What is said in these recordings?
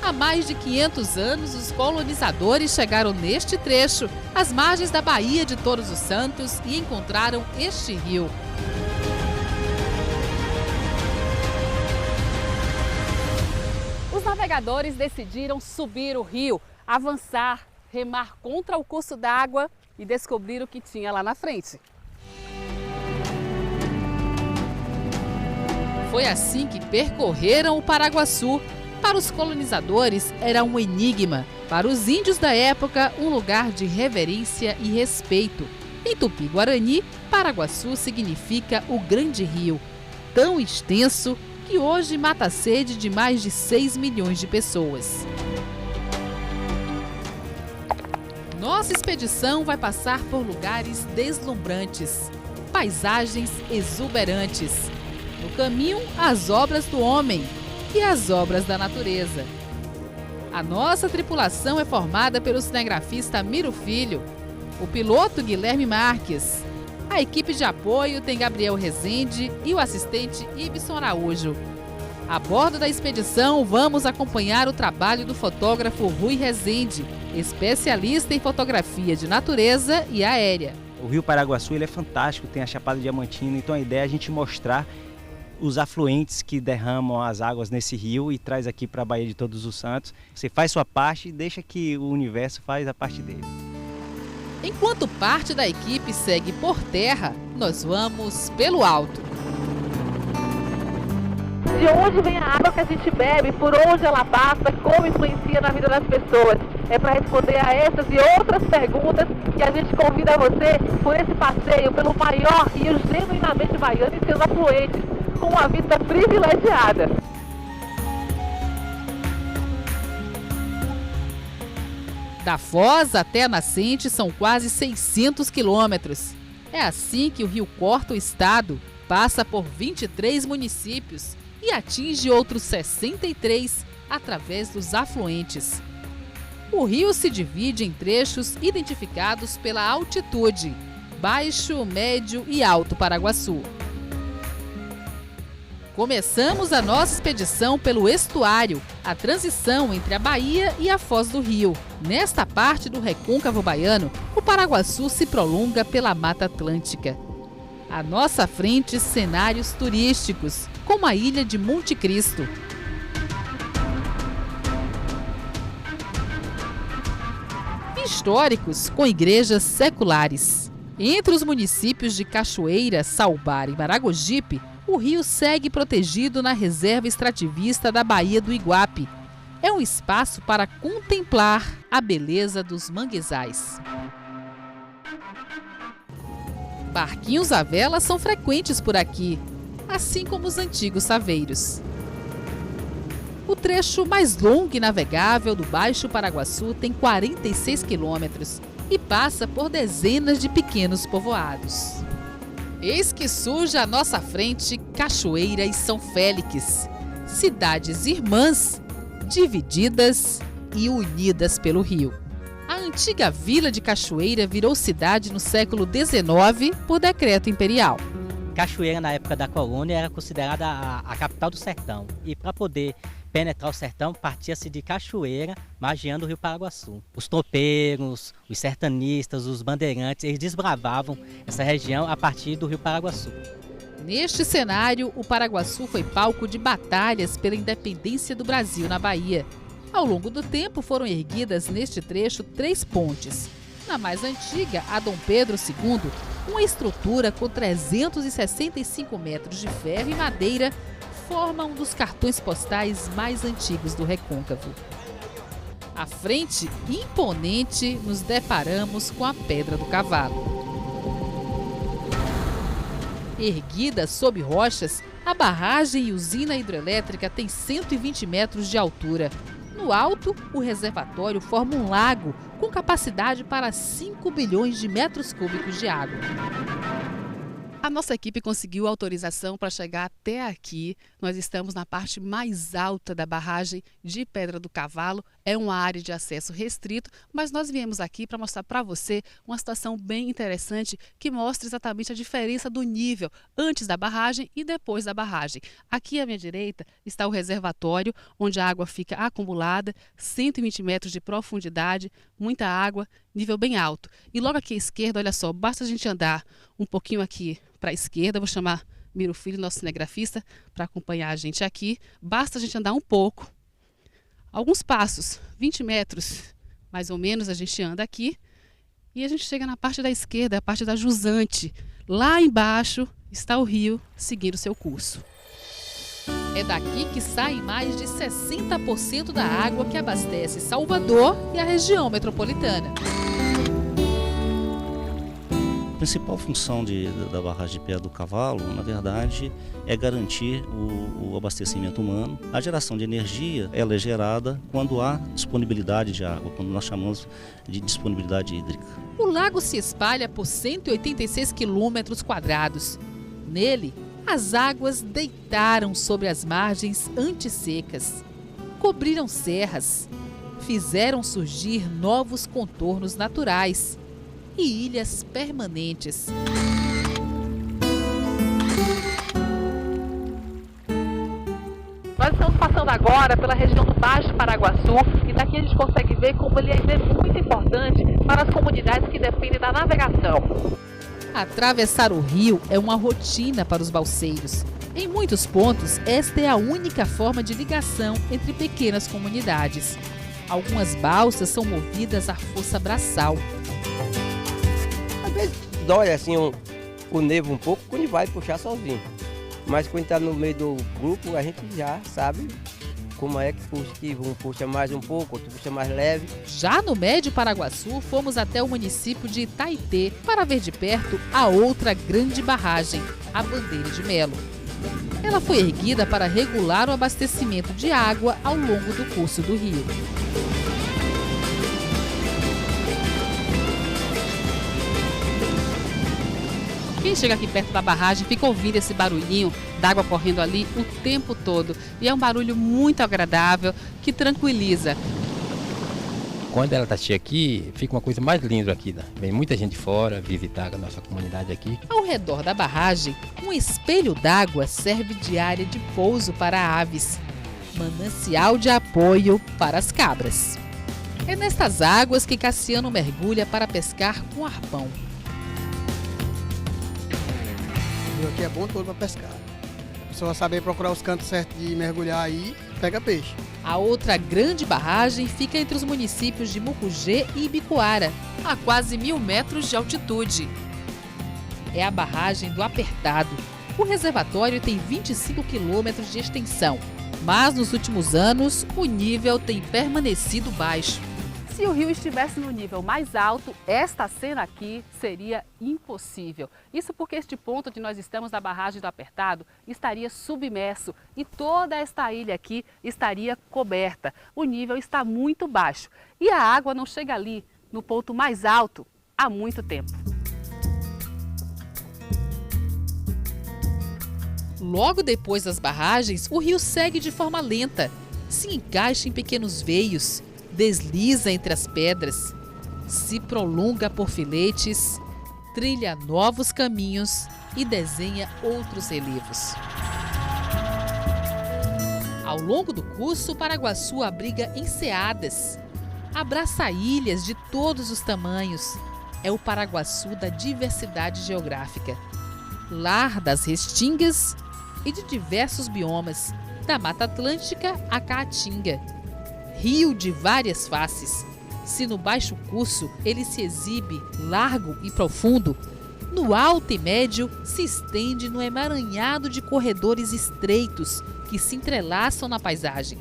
Há mais de 500 anos, os colonizadores chegaram neste trecho, às margens da Baía de Todos os Santos, e encontraram este rio. Os navegadores decidiram subir o rio, avançar, remar contra o curso d'água e descobrir o que tinha lá na frente. Foi assim que percorreram o Paraguaçu. Para os colonizadores era um enigma, para os índios da época um lugar de reverência e respeito. Em Tupi-Guarani, Paraguaçu significa o grande rio, tão extenso que hoje mata a sede de mais de 6 milhões de pessoas. Nossa expedição vai passar por lugares deslumbrantes, paisagens exuberantes. No caminho, as obras do homem e as obras da natureza. A nossa tripulação é formada pelo cinegrafista Miro Filho, o piloto Guilherme Marques. A equipe de apoio tem Gabriel Rezende e o assistente Ibson Araújo. A bordo da expedição, vamos acompanhar o trabalho do fotógrafo Rui Rezende, especialista em fotografia de natureza e aérea. O Rio Paraguaçu ele é fantástico, tem a Chapada Diamantina, então a ideia é a gente mostrar os afluentes que derramam as águas nesse rio e traz aqui para a Baía de Todos os Santos. Você faz sua parte e deixa que o universo faz a parte dele. Enquanto parte da equipe segue por terra, nós vamos pelo alto. De onde vem a água que a gente bebe, por onde ela passa, como influencia na vida das pessoas? É para responder a essas e outras perguntas que a gente convida você por esse passeio pelo maior rio genuinamente baiano e seus afluentes, com uma vista privilegiada. Da Foz até a nascente são quase 600 quilômetros. É assim que o rio corta o estado, passa por 23 municípios e atinge outros 63 através dos afluentes. O rio se divide em trechos identificados pela altitude: Baixo, Médio e Alto Paraguaçu. Começamos a nossa expedição pelo estuário, a transição entre a Baía e a Foz do Rio. Nesta parte do recôncavo baiano, o Paraguaçu se prolonga pela Mata Atlântica. À nossa frente, cenários turísticos, como a ilha de Monte Cristo. Históricos, com igrejas seculares. Entre os municípios de Cachoeira, Salbar e Maragogipe, o rio segue protegido na reserva extrativista da Baía do Iguape. É um espaço para contemplar a beleza dos manguezais. Barquinhos à vela são frequentes por aqui, assim como os antigos saveiros. O trecho mais longo e navegável do Baixo Paraguaçu tem 46 quilômetros e passa por dezenas de pequenos povoados. Eis que surge à nossa frente Cachoeira e São Félix, cidades irmãs, divididas e unidas pelo rio. A antiga vila de Cachoeira virou cidade no século XIX por decreto imperial. Cachoeira, na época da colônia, era considerada a capital do sertão. E para poder penetrar o sertão, partia-se de Cachoeira, margeando o rio Paraguaçu. Os tropeiros, os sertanistas, os bandeirantes, eles desbravavam essa região a partir do rio Paraguaçu. Neste cenário, o Paraguaçu foi palco de batalhas pela independência do Brasil na Bahia. Ao longo do tempo, foram erguidas neste trecho 3 pontes. Na mais antiga, a Dom Pedro II, uma estrutura com 365 metros de ferro e madeira, forma um dos cartões postais mais antigos do recôncavo. À frente, imponente, nos deparamos com a Pedra do Cavalo. Erguida sob rochas, a barragem e usina hidrelétrica tem 120 metros de altura. No alto, o reservatório forma um lago com capacidade para 5 bilhões de metros cúbicos de água. A nossa equipe conseguiu autorização para chegar até aqui. Nós estamos na parte mais alta da barragem de Pedra do Cavalo. é uma área de acesso restrito, mas nós viemos aqui para mostrar para você uma situação bem interessante que mostra exatamente a diferença do nível antes da barragem e depois da barragem. Aqui à minha direita está o reservatório, onde a água fica acumulada, 120 metros de profundidade, muita água, nível bem alto. E logo aqui à esquerda, olha só, basta a gente andar um pouquinho aqui para a esquerda, vou chamar Miro Filho, nosso cinegrafista, para acompanhar a gente aqui. Basta a gente andar um pouco, alguns passos, 20 metros mais ou menos, a gente anda aqui e a gente chega na parte da esquerda, a parte da jusante. Lá embaixo está o rio seguindo seu curso. É daqui que saem mais de 60% da água que abastece Salvador e a região metropolitana. A principal função da barragem de Pedra do Cavalo, na verdade, é garantir o abastecimento humano. A geração de energia ela é gerada quando há disponibilidade de água, quando nós chamamos de disponibilidade hídrica. O lago se espalha por 186 quilômetros quadrados. Nele, as águas deitaram sobre as margens antissecas, cobriram serras, fizeram surgir novos contornos naturais e ilhas permanentes. Nós estamos passando agora pela região do Baixo Paraguaçu e daqui a gente consegue ver como ele ainda é muito importante para as comunidades que dependem da navegação. Atravessar o rio é uma rotina para os balseiros. Em muitos pontos, esta é a única forma de ligação entre pequenas comunidades. Algumas balsas são movidas à força braçal. Às vezes dói assim o nervo um pouco quando vai puxar sozinho. Mas quando está no meio do grupo, a gente já sabe como é que puxa, que um puxa mais um pouco, outro puxa mais leve. Já no Médio Paraguaçu, fomos até o município de Itaité para ver de perto a outra grande barragem, a Bandeira de Melo. Ela foi erguida para regular o abastecimento de água ao longo do curso do rio. Quem chega aqui perto da barragem fica ouvindo esse barulhinho d'água correndo ali o tempo todo. E é um barulho muito agradável, que tranquiliza. Quando ela está cheia aqui, fica uma coisa mais linda aqui, né? Vem muita gente fora visitar a nossa comunidade aqui. Ao redor da barragem, um espelho d'água serve de área de pouso para aves, manancial de apoio para as cabras. É nestas águas que Cassiano mergulha para pescar com arpão. O rio aqui é bom todo para pescar. A pessoa saber procurar os cantos certos de mergulhar aí, pega peixe. A outra grande barragem fica entre os municípios de Mucugê e Ibicoara, a quase 1.000 metros de altitude. É a barragem do Apertado. O reservatório tem 25 quilômetros de extensão, mas nos últimos anos o nível tem permanecido baixo. Se o rio estivesse no nível mais alto, esta cena aqui seria impossível. Isso porque este ponto onde nós estamos, na barragem do Apertado, estaria submerso e toda esta ilha aqui estaria coberta. O nível está muito baixo e a água não chega ali, no ponto mais alto, há muito tempo. Logo depois das barragens, o rio segue de forma lenta, se encaixa em pequenos veios, desliza entre as pedras, se prolonga por filetes, trilha novos caminhos e desenha outros relevos. Ao longo do curso, o Paraguaçu abriga enseadas, abraça ilhas de todos os tamanhos. É o Paraguaçu da diversidade geográfica, lar das restingas e de diversos biomas, da Mata Atlântica à Caatinga. Rio de várias faces. Se no baixo curso ele se exibe largo e profundo, no alto e médio se estende no emaranhado de corredores estreitos que se entrelaçam na paisagem.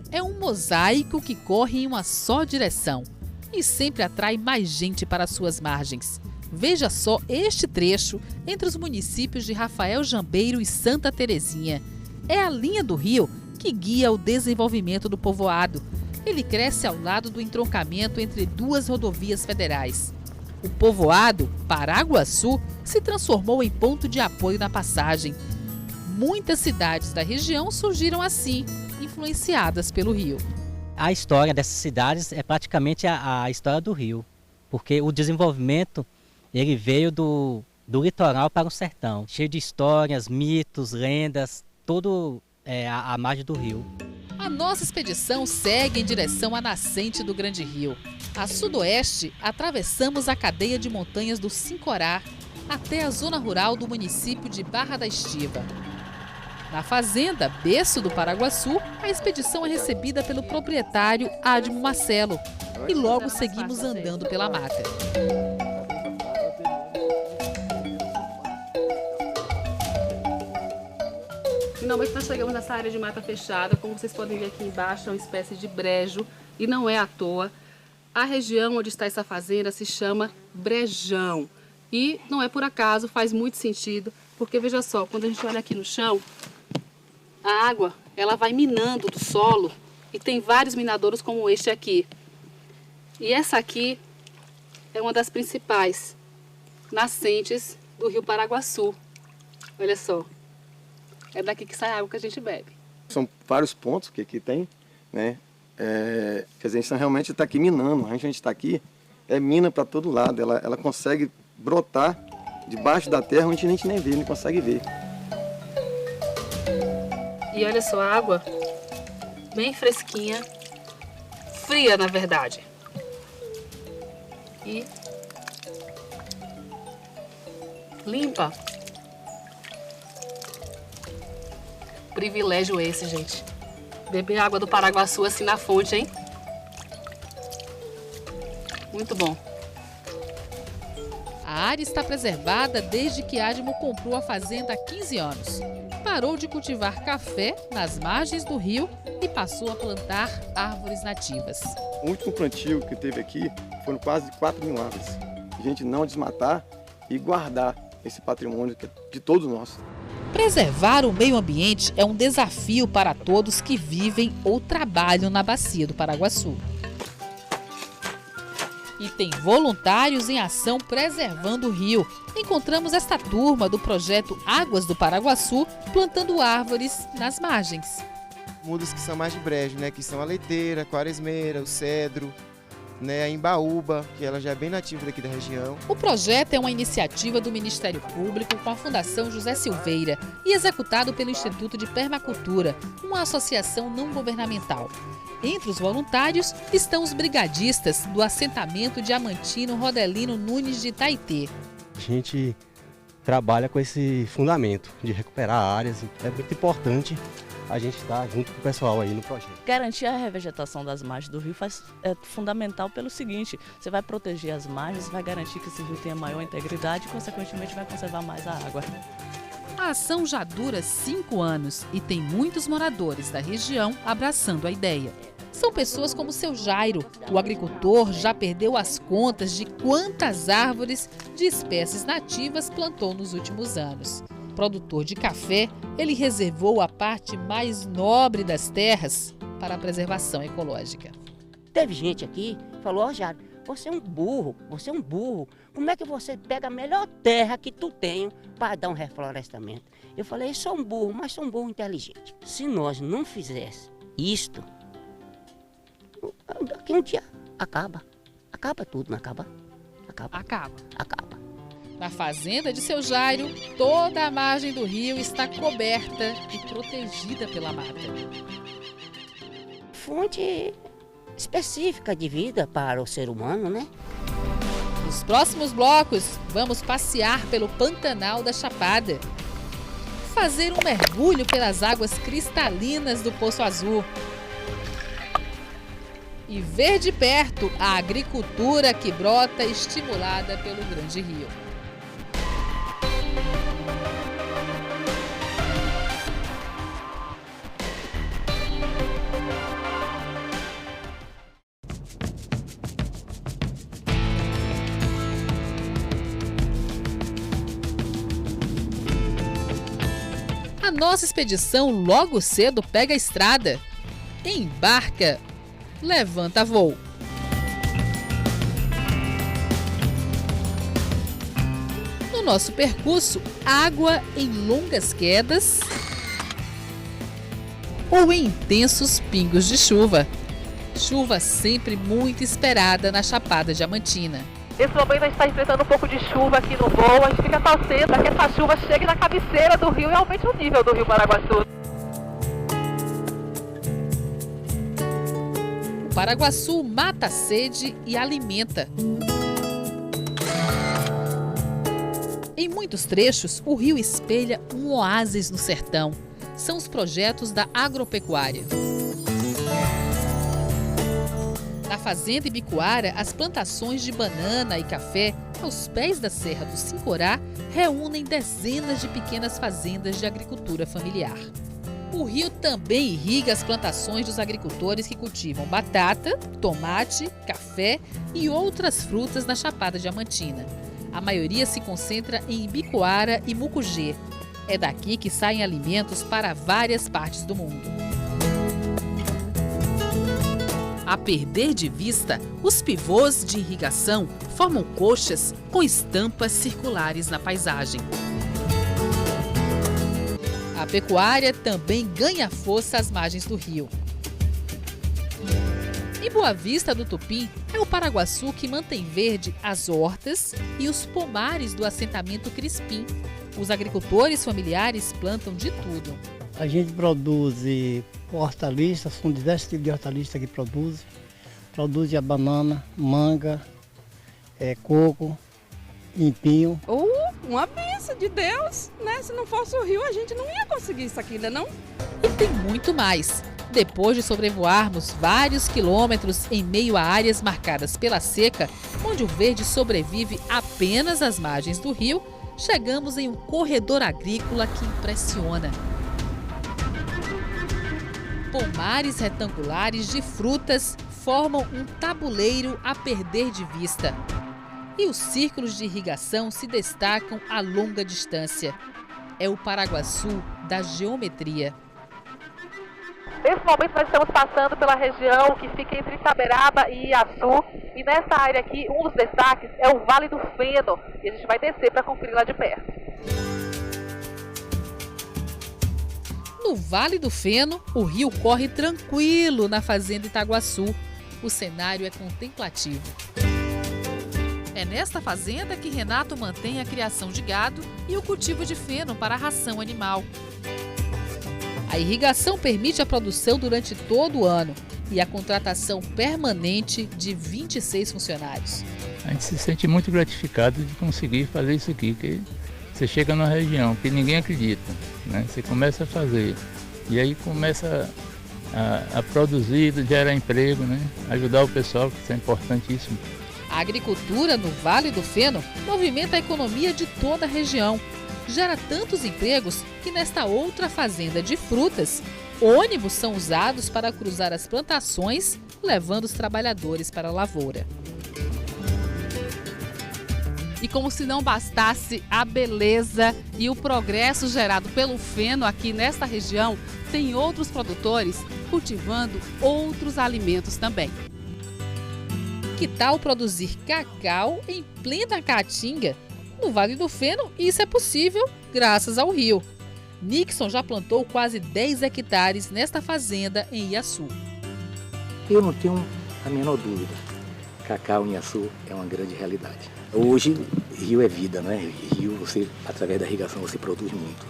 É um mosaico que corre em uma só direção e sempre atrai mais gente para suas margens. Veja só este trecho entre os municípios de Rafael Jambeiro e Santa Terezinha. É a linha do rio que guia o desenvolvimento do povoado. Ele cresce ao lado do entroncamento entre duas rodovias federais. O povoado, Paraguaçu, se transformou em ponto de apoio na passagem. Muitas cidades da região surgiram assim, influenciadas pelo rio. A história dessas cidades é praticamente a história do Rio, porque o desenvolvimento ele veio do litoral para o sertão, cheio de histórias, mitos, lendas, todo a margem do rio. A nossa expedição segue em direção à nascente do Grande Rio. A sudoeste, atravessamos a cadeia de montanhas do Sincorá até a zona rural do município de Barra da Estiva. Na fazenda, berço do Paraguaçu, a expedição é recebida pelo proprietário Admo Marcelo e logo seguimos andando pela mata. Finalmente nós chegamos nessa área de mata fechada. Como vocês podem ver aqui embaixo, é uma espécie de brejo e não é à toa. A região onde está essa fazenda se chama Brejão. E não é por acaso, faz muito sentido, porque veja só, quando a gente olha aqui no chão, a água ela vai minando do solo e tem vários minadouros como este aqui. E essa aqui é uma das principais nascentes do rio Paraguaçu. Olha só. É daqui que sai a água que a gente bebe. São vários pontos que aqui tem, né? Quer dizer, a gente realmente está aqui minando. A gente está aqui, mina para todo lado. Ela consegue brotar debaixo da terra onde a gente nem vê, nem consegue ver. E olha só, a água bem fresquinha, fria na verdade. E limpa. Privilégio esse, gente. Beber água do Paraguaçu assim na fonte, hein? Muito bom. A área está preservada desde que Admo comprou a fazenda há 15 anos. Parou de cultivar café nas margens do rio e passou a plantar árvores nativas. O último plantio que teve aqui foram quase 4.000 árvores. A gente não desmatar e guardar esse patrimônio que é de todos nós. Preservar o meio ambiente é um desafio para todos que vivem ou trabalham na bacia do Paraguaçu. E tem voluntários em ação preservando o rio. Encontramos esta turma do projeto Águas do Paraguaçu plantando árvores nas margens. Mudas que são mais de brejo, né? Que são a leiteira, a quaresmeira, o cedro, né? A imbaúba, que ela já é bem nativa daqui da região. O projeto é uma iniciativa do Ministério Público com a Fundação José Silveira e executado pelo Instituto de Permacultura, uma associação não governamental. Entre os voluntários estão os brigadistas do assentamento Diamantino Rodelino Nunes de Itaitê. A gente trabalha com esse fundamento de recuperar áreas. É muito importante a gente estar junto com o pessoal aí no projeto. Garantir a revegetação das margens do rio é fundamental pelo seguinte: você vai proteger as margens, vai garantir que esse rio tenha maior integridade e, consequentemente, vai conservar mais a água. A ação já dura 5 anos e tem muitos moradores da região abraçando a ideia. São pessoas como o seu Jairo. O agricultor já perdeu as contas de quantas árvores de espécies nativas plantou nos últimos anos. Produtor de café, ele reservou a parte mais nobre das terras para a preservação ecológica. Teve gente aqui que falou: Jairo, você é um burro. Como é que você pega a melhor terra que tu tem para dar um reflorestamento? Eu falei: eu sou um burro, mas sou um burro inteligente. Se nós não fizéssemos isto, daqui um dia acaba. Acaba tudo, não acaba? Acaba. Na fazenda de seu Jairo, toda a margem do rio está coberta e protegida pela mata. Fonte específica de vida para o ser humano, né? Nos próximos blocos, vamos passear pelo Pantanal da Chapada. Fazer um mergulho pelas águas cristalinas do Poço Azul. E ver de perto a agricultura que brota estimulada pelo Grande Rio. A nossa expedição logo cedo pega a estrada, embarca, levanta voo. No nosso percurso, água em longas quedas ou em intensos pingos de chuva. Chuva sempre muito esperada na Chapada Diamantina. Nesse momento a gente está enfrentando um pouco de chuva aqui no voo. A gente fica torcendo para que essa chuva chegue na cabeceira do rio e aumente o nível do rio Paraguaçu. O Paraguaçu mata a sede e alimenta. Em muitos trechos, o rio espelha um oásis no sertão. São os projetos da agropecuária. Na fazenda Ibicoara, as plantações de banana e café aos pés da Serra do Sincorá reúnem dezenas de pequenas fazendas de agricultura familiar. O rio também irriga as plantações dos agricultores que cultivam batata, tomate, café e outras frutas na Chapada Diamantina. A maioria se concentra em Ibicoara e Mucugê. É daqui que saem alimentos para várias partes do mundo. A perder de vista, os pivôs de irrigação formam coxas com estampas circulares na paisagem. A pecuária também ganha força às margens do rio. Em Boa Vista do Tupim, é o Paraguaçu que mantém verde as hortas e os pomares do assentamento Crispim. Os agricultores familiares plantam de tudo. A gente produz hortaliças, são diversos tipos de hortaliças que produzem. Produz a banana, manga, coco, empinho. Uma bênção de Deus, né? Se não fosse o rio, a gente não ia conseguir isso aqui, né não? E tem muito mais. Depois de sobrevoarmos vários quilômetros em meio a áreas marcadas pela seca, onde o verde sobrevive apenas às margens do rio, chegamos em um corredor agrícola que impressiona. Pomares retangulares de frutas formam um tabuleiro a perder de vista. E os círculos de irrigação se destacam a longa distância. É o Paraguaçu da geometria. Nesse momento nós estamos passando pela região que fica entre Itaberaba e Iaçu. E nessa área aqui, um dos destaques é o Vale do Feno. E a gente vai descer para conferir lá de perto. No Vale do Feno, o rio corre tranquilo na fazenda Itaguaçu. O cenário é contemplativo. É nesta fazenda que Renato mantém a criação de gado e o cultivo de feno para a ração animal. A irrigação permite a produção durante todo o ano e a contratação permanente de 26 funcionários. A gente se sente muito gratificado de conseguir fazer isso aqui, que você chega numa região que ninguém acredita, né? Você começa a fazer e aí começa a produzir, gerar emprego, né? Ajudar o pessoal, que isso é importantíssimo. A agricultura no Vale do Feno movimenta a economia de toda a região. Gera tantos empregos que nesta outra fazenda de frutas, ônibus são usados para cruzar as plantações, levando os trabalhadores para a lavoura. E como se não bastasse a beleza e o progresso gerado pelo feno aqui nesta região, tem outros produtores cultivando outros alimentos também. Que tal produzir cacau em plena Caatinga? No Vale do Feno, isso é possível graças ao rio. Nixon já plantou quase 10 hectares nesta fazenda em Iaçu. Eu não tenho a menor dúvida. Cacau em Iaçu é uma grande realidade. Hoje, rio é vida, né? Rio, através da irrigação, você produz muito.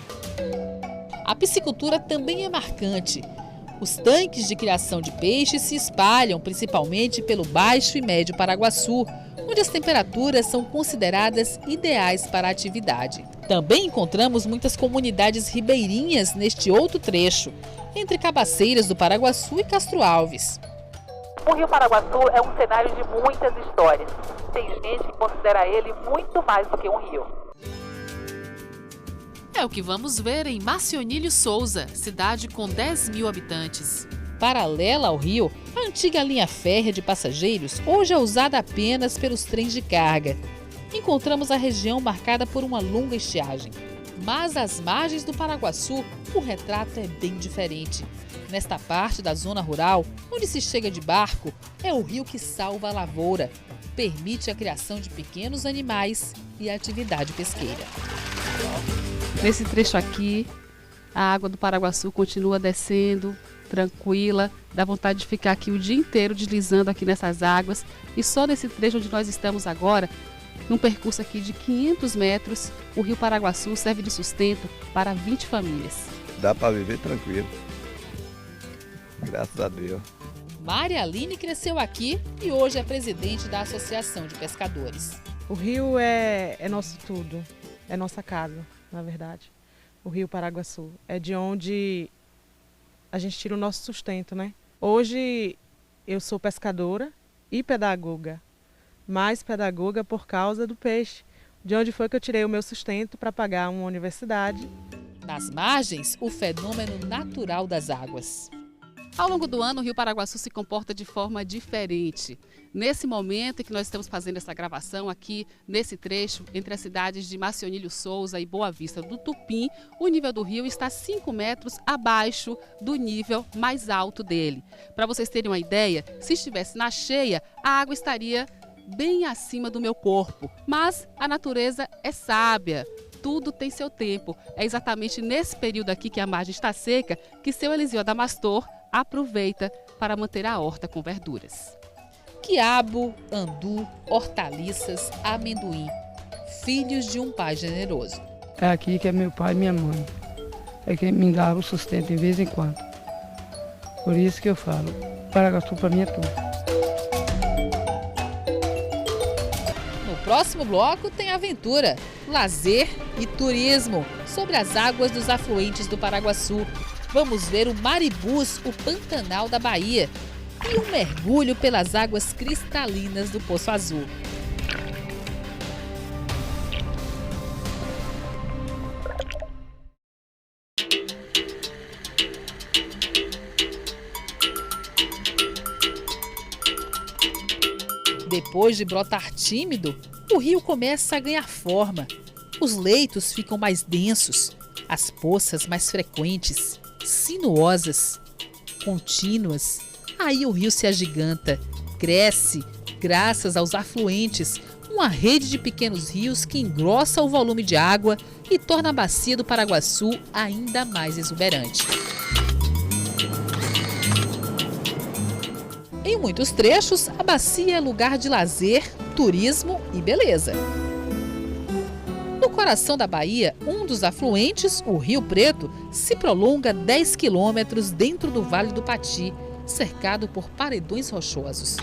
A piscicultura também é marcante. Os tanques de criação de peixes se espalham principalmente pelo Baixo e Médio Paraguaçu, onde as temperaturas são consideradas ideais para a atividade. Também encontramos muitas comunidades ribeirinhas neste outro trecho, entre Cabaceiras do Paraguaçu e Castro Alves. O Rio Paraguaçu é um cenário de muitas histórias. Tem gente que considera ele muito mais do que um rio. É o que vamos ver em Marcionílio Souza, cidade com 10 mil habitantes. Paralela ao rio, a antiga linha férrea de passageiros hoje é usada apenas pelos trens de carga. Encontramos a região marcada por uma longa estiagem. Mas às margens do Paraguaçu, o retrato é bem diferente. Nesta parte da zona rural, onde se chega de barco, é o rio que salva a lavoura, permite a criação de pequenos animais e a atividade pesqueira. Nesse trecho aqui, a água do Paraguaçu continua descendo tranquila, dá vontade de ficar aqui o dia inteiro deslizando aqui nessas águas. E só nesse trecho onde nós estamos agora, num percurso aqui de 500 metros, o Rio Paraguaçu serve de sustento para 20 famílias. Dá para viver tranquilo. Graças a Deus. Maria Aline cresceu aqui e hoje é presidente da Associação de Pescadores. O rio é nosso tudo, é nossa casa, na verdade. O Rio Paraguaçu é de onde a gente tira o nosso sustento, né? Hoje eu sou pescadora e pedagoga, mais pedagoga por causa do peixe, de onde foi que eu tirei o meu sustento para pagar uma universidade. Nas margens, o fenômeno natural das águas. Ao longo do ano, o Rio Paraguaçu se comporta de forma diferente. Nesse momento em que nós estamos fazendo essa gravação aqui, nesse trecho, entre as cidades de Marcionílio Souza e Boa Vista do Tupim, o nível do rio está 5 metros abaixo do nível mais alto dele. Para vocês terem uma ideia, se estivesse na cheia, a água estaria bem acima do meu corpo. Mas a natureza é sábia. Tudo tem seu tempo. É exatamente nesse período aqui que a margem está seca que seu Eliseu Adamastor aproveita para manter a horta com verduras. Quiabo, andu, hortaliças, amendoim, filhos de um pai generoso. É aqui que é meu pai e minha mãe. É quem me dava o sustento de vez em quando. Por isso que eu falo, Paraguaçu para mim é tudo. No próximo bloco tem aventura, lazer e turismo sobre as águas dos afluentes do Paraguaçu. Vamos ver o Maribus, o Pantanal da Bahia, e um mergulho pelas águas cristalinas do Poço Azul. Depois de brotar tímido, o rio começa a ganhar forma. Os leitos ficam mais densos, as poças mais frequentes, sinuosas, contínuas. Aí o rio se agiganta, cresce, graças aos afluentes, uma rede de pequenos rios que engrossa o volume de água e torna a bacia do Paraguaçu ainda mais exuberante. Em muitos trechos, a bacia é lugar de lazer, turismo e beleza. No coração da Bahia, um dos afluentes, o Rio Preto, se prolonga 10 quilômetros dentro do Vale do Pati, cercado por paredões rochosos.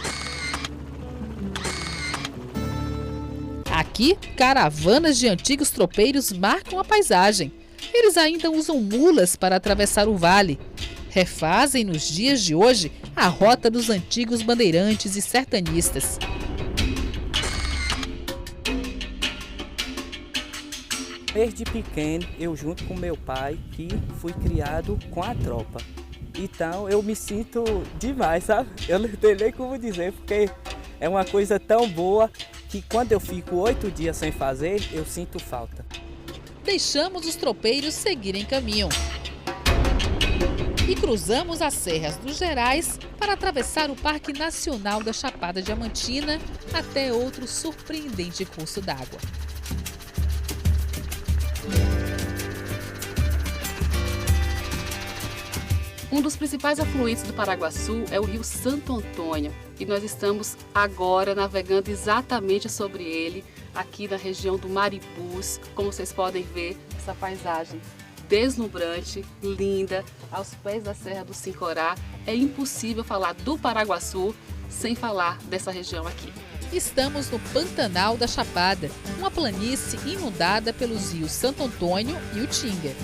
Aqui, caravanas de antigos tropeiros marcam a paisagem. Eles ainda usam mulas para atravessar o vale. Refazem nos dias de hoje a rota dos antigos bandeirantes e sertanistas. Desde pequeno, eu junto com meu pai, que fui criado com a tropa. Então eu me sinto demais, sabe? Eu não tenho nem como dizer, porque é uma coisa tão boa que quando eu fico 8 dias sem fazer, eu sinto falta. Deixamos os tropeiros seguirem caminho. E cruzamos as serras dos Gerais para atravessar o Parque Nacional da Chapada Diamantina até outro surpreendente curso d'água. Um dos principais afluentes do Paraguaçu é o Rio Santo Antônio e nós estamos agora navegando exatamente sobre ele, aqui na região do Maribus. Como vocês podem ver, essa paisagem deslumbrante, linda, aos pés da Serra do Sincorá. É impossível falar do Paraguaçu sem falar dessa região aqui. Estamos no Pantanal da Chapada, uma planície inundada pelos rios Santo Antônio e o Tinga.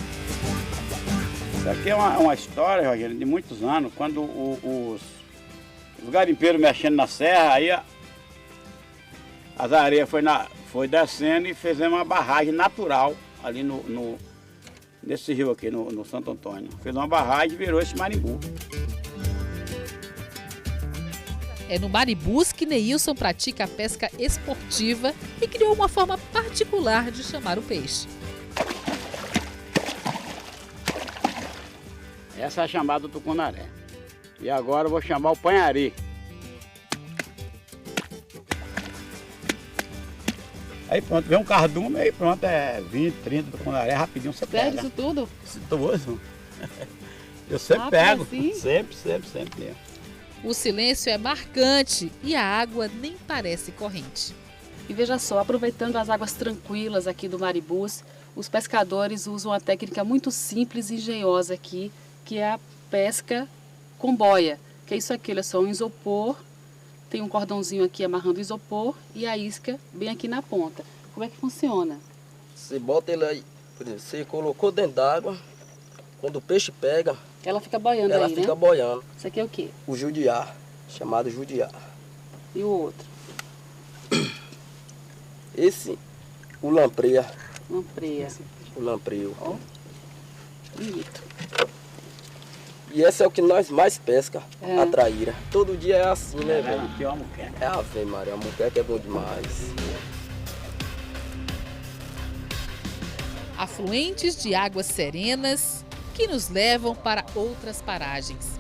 Isso aqui é uma história, Rogério, de muitos anos, quando os garimpeiros mexendo na serra, aí as areias foi descendo e fizemos uma barragem natural ali nesse rio aqui, no Santo Antônio. Fez uma barragem e virou esse marimbu. É no Maribus que Neilson pratica a pesca esportiva e criou uma forma particular de chamar o peixe. Essa é a chamada do tucunaré. E agora eu vou chamar o panhari. Aí pronto, vem um cardume, aí pronto, é 20, 30 tucunaré, rapidinho você pega. Sério, isso tudo? Isso tudo. Eu sempre Rápido pego, assim? sempre mesmo. O silêncio é marcante e a água nem parece corrente. E veja só, aproveitando as águas tranquilas aqui do Maribus, os pescadores usam uma técnica muito simples e engenhosa aqui, que é a pesca com boia. Que é isso aqui, olha só, um isopor, tem um cordãozinho aqui amarrando o isopor e a isca bem aqui na ponta. Como é que funciona? Você bota ele aí, por exemplo, você colocou dentro d'água, quando o peixe pega, ela fica boiando ela aí, fica né? boiando. Isso aqui é o quê? O judiar, chamado judiar. E o outro? Esse, o lampreia. Lampreia. O lampreio. Ó, bonito. E esse é o que nós mais pesca, É. a traíra. Todo dia é assim, né, velho? Aqui é uma muqueca. É Ave Maria, a muqueca é bom demais. Afluentes de águas serenas que nos levam para outras paragens.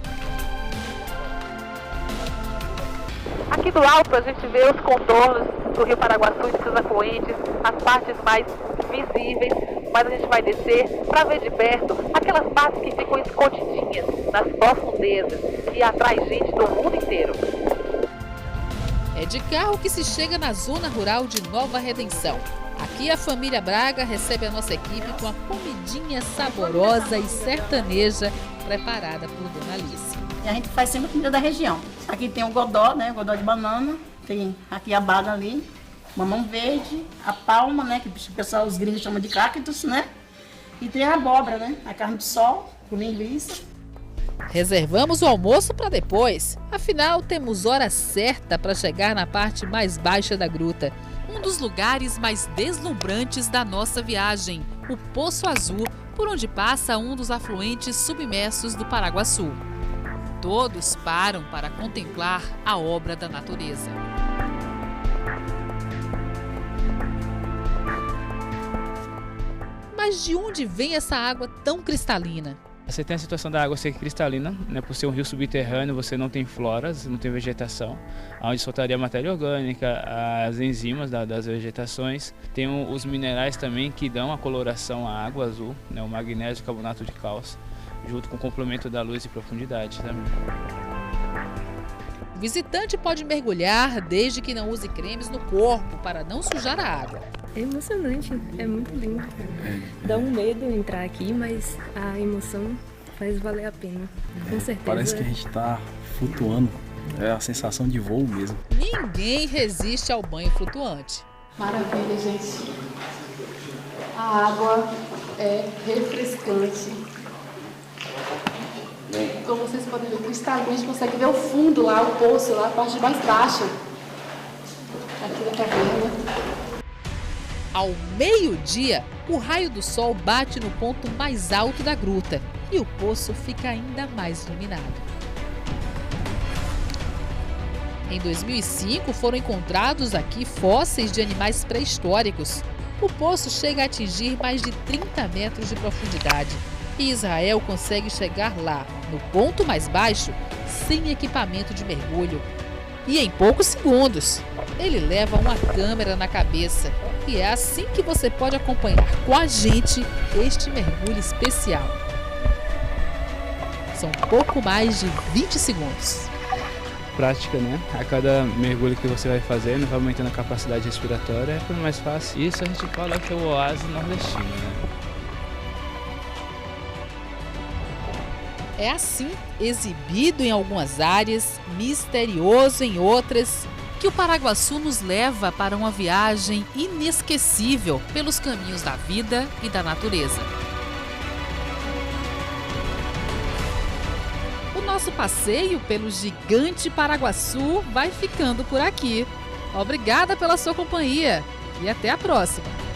Aqui do alto a gente vê os contornos do Rio Paraguaçu e de seus afluentes, as partes mais visíveis, mas a gente vai descer para ver de perto aquelas partes que ficam escondidinhas nas profundezas e atrai gente do mundo inteiro. É de carro que se chega na zona rural de Nova Redenção. Aqui a família Braga recebe a nossa equipe com a comidinha saborosa e sertaneja preparada por Dona Alice. E a gente faz sempre comida da região. Aqui tem o godó, né? O godó de banana. Tem aqui a baga ali, mamão verde, a palma, né? Que o pessoal, os gringos chamam de cactus, né? E tem a abóbora, né? A carne de sol, com linguiça. Reservamos o almoço para depois. Afinal, temos hora certa para chegar na parte mais baixa da gruta. Um dos lugares mais deslumbrantes da nossa viagem, o Poço Azul, por onde passa um dos afluentes submersos do Paraguaçu. Todos param para contemplar a obra da natureza. Mas de onde vem essa água tão cristalina? Você tem a situação da água ser cristalina, né? Por ser um rio subterrâneo, você não tem floras, não tem vegetação, onde soltaria a matéria orgânica, as enzimas das vegetações. Tem os minerais também que dão a coloração à água azul, né? O magnésio e o carbonato de cálcio, junto com o complemento da luz e profundidade também. O visitante pode mergulhar desde que não use cremes no corpo para não sujar a água. É emocionante, é muito lindo. Dá um medo entrar aqui, mas a emoção faz valer a pena, com certeza. Parece que a gente está flutuando, é a sensação de voo mesmo. Ninguém resiste ao banho flutuante. Maravilha, gente. A água é refrescante. Como vocês podem ver, cristalino, a gente consegue ver o fundo lá, o poço lá, a parte mais baixa. Aqui da caverna. Ao meio-dia, o raio do sol bate no ponto mais alto da gruta e o poço fica ainda mais iluminado. Em 2005, foram encontrados aqui fósseis de animais pré-históricos. O poço chega a atingir mais de 30 metros de profundidade e Israel consegue chegar lá, no ponto mais baixo, sem equipamento de mergulho. E em poucos segundos, ele leva uma câmera na cabeça. E é assim que você pode acompanhar com a gente este mergulho especial. São pouco mais de 20 segundos. Prática, né? A cada mergulho que você vai fazendo, vai aumentando a capacidade respiratória, é mais fácil. Isso a gente fala que é o oásis nordestino, né? É assim, exibido em algumas áreas, misterioso em outras, que o Paraguaçu nos leva para uma viagem inesquecível pelos caminhos da vida e da natureza. O nosso passeio pelo gigante Paraguaçu vai ficando por aqui. Obrigada pela sua companhia e até a próxima!